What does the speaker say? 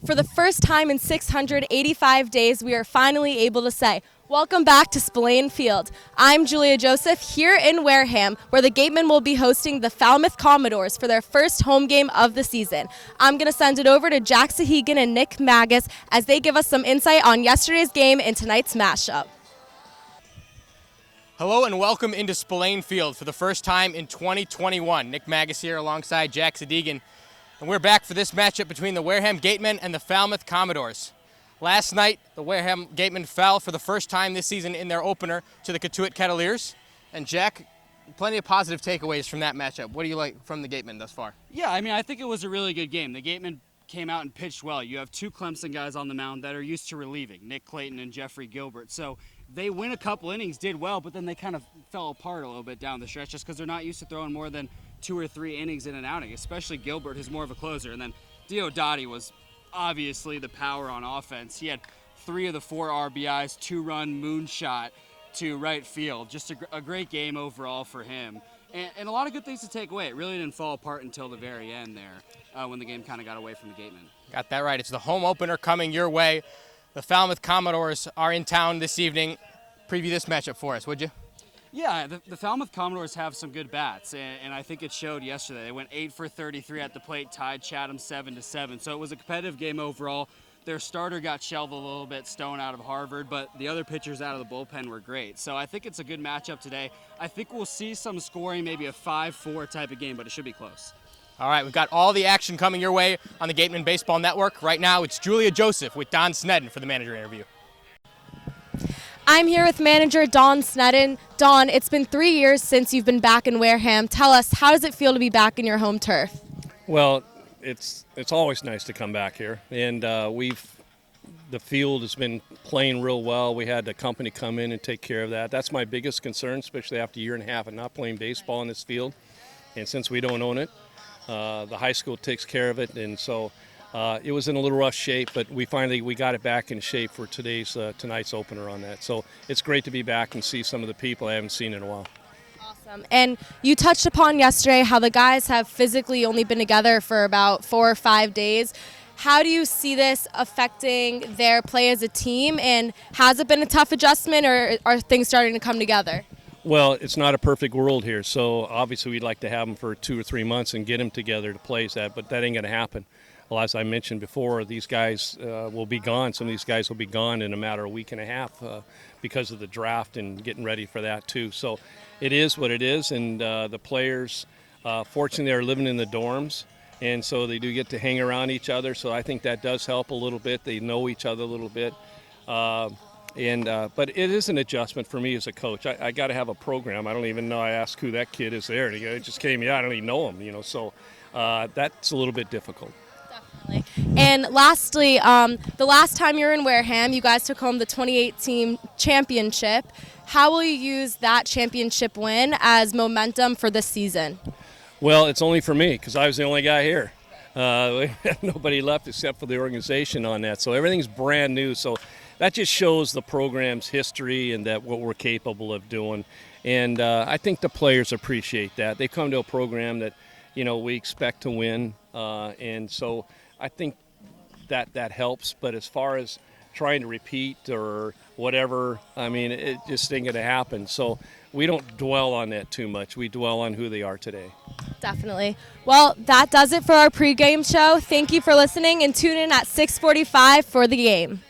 For the first time in 685 days, we are finally able to say, welcome back to Spillane Field. I'm Julia Joseph here in Wareham, where the Gatemen will be hosting the Falmouth Commodores for their first home game of the season. I'm going to send it over to Sadighian and Nick Magas as they give us some insight on yesterday's game and tonight's matchup. Hello and welcome into Spillane Field for the first time in 2021. Nick Magas here alongside Sadighian, and we're back for this matchup between the Wareham Gatemen and the Falmouth Commodores. Last night, the Wareham Gatemen fell for the first time this season in their opener to the Cotuit Kettleers. And Jack, plenty of positive takeaways from that matchup. What do you like from the Gatemen thus far? Yeah, I think it was a really good game. The Gatemen came out and pitched well. You have two Clemson guys on the mound that are used to relieving, Nick Clayton and Jeffrey Gilbert. So they win a couple innings, did well, but then they kind of fell apart a little bit down the stretch just because they're not used to throwing more than 2 or 3 innings in an outing, especially Gilbert, who's more of a closer. And then Diodati was obviously the power on offense. He had 3 of the 4 RBIs, 2-run moonshot to right field. Just a great game overall for him. And a lot of good things to take away. It really didn't fall apart until the very end there when the game kind of got away from the Gatemen. Got that right. It's the home opener coming your way. The Falmouth Commodores are in town this evening. Preview this matchup for us, would you? Yeah, the Falmouth Commodores have some good bats, and I think it showed yesterday. They went 8 for 33 at the plate, tied Chatham 7-7. So it was a competitive game overall. Their starter got shelled a little bit, Stone out of Harvard, but the other pitchers out of the bullpen were great. So I think it's a good matchup today. I think we'll see some scoring, maybe a 5-4 type of game, but it should be close. All right, we've got all the action coming your way on the Gatemen Baseball Network. Right now, it's Julia Joseph with Don Snedden for the manager interview. I'm here with manager Don Snedden. Don, it's been 3 years since you've been back in Wareham. Tell us, how does it feel to be back in your home turf? Well, it's always nice to come back here, and the field has been playing real well. We had the company come in and take care of that. That's my biggest concern, especially after a year and a half of not playing baseball in this field. And since we don't own it, the high school takes care of it, and so it was in a little rough shape, but we got it back in shape for tonight's opener on that. So it's great to be back and see some of the people I haven't seen in a while. Awesome. And you touched upon yesterday how the guys have physically only been together for about 4 or 5 days. How do you see this affecting their play as a team, and has it been a tough adjustment, or are things starting to come together? Well, it's not a perfect world here, so obviously we'd like to have them for 2 or 3 months and get them together to play that, but that ain't going to happen. Well, as I mentioned before, these guys will be gone. Some of these guys will be gone in a matter of a week and a half because of the draft and getting ready for that too. So it is what it is, and the players, fortunately, are living in the dorms, and so they do get to hang around each other. So I think that does help a little bit. They know each other a little bit. But it is an adjustment for me as a coach. I got to have a program. I don't even know. I asked who that kid is there. It just came, I don't even know him, So that's a little bit difficult. Definitely. And lastly, the last time you were in Wareham, you guys took home the 2018 championship. How will you use that championship win as momentum for this season? Well, it's only for me because I was the only guy here. We had nobody left except for the organization on that. So everything's brand new. So that just shows the program's history and that what we're capable of doing. And I think the players appreciate that. They come to a program that, we expect to win. And so I think that helps. But as far as trying to repeat or whatever, it just ain't going to happen. So we don't dwell on that too much. We dwell on who they are today. Definitely. Well, that does it for our pregame show. Thank you for listening, and tune in at 6:45 for the game.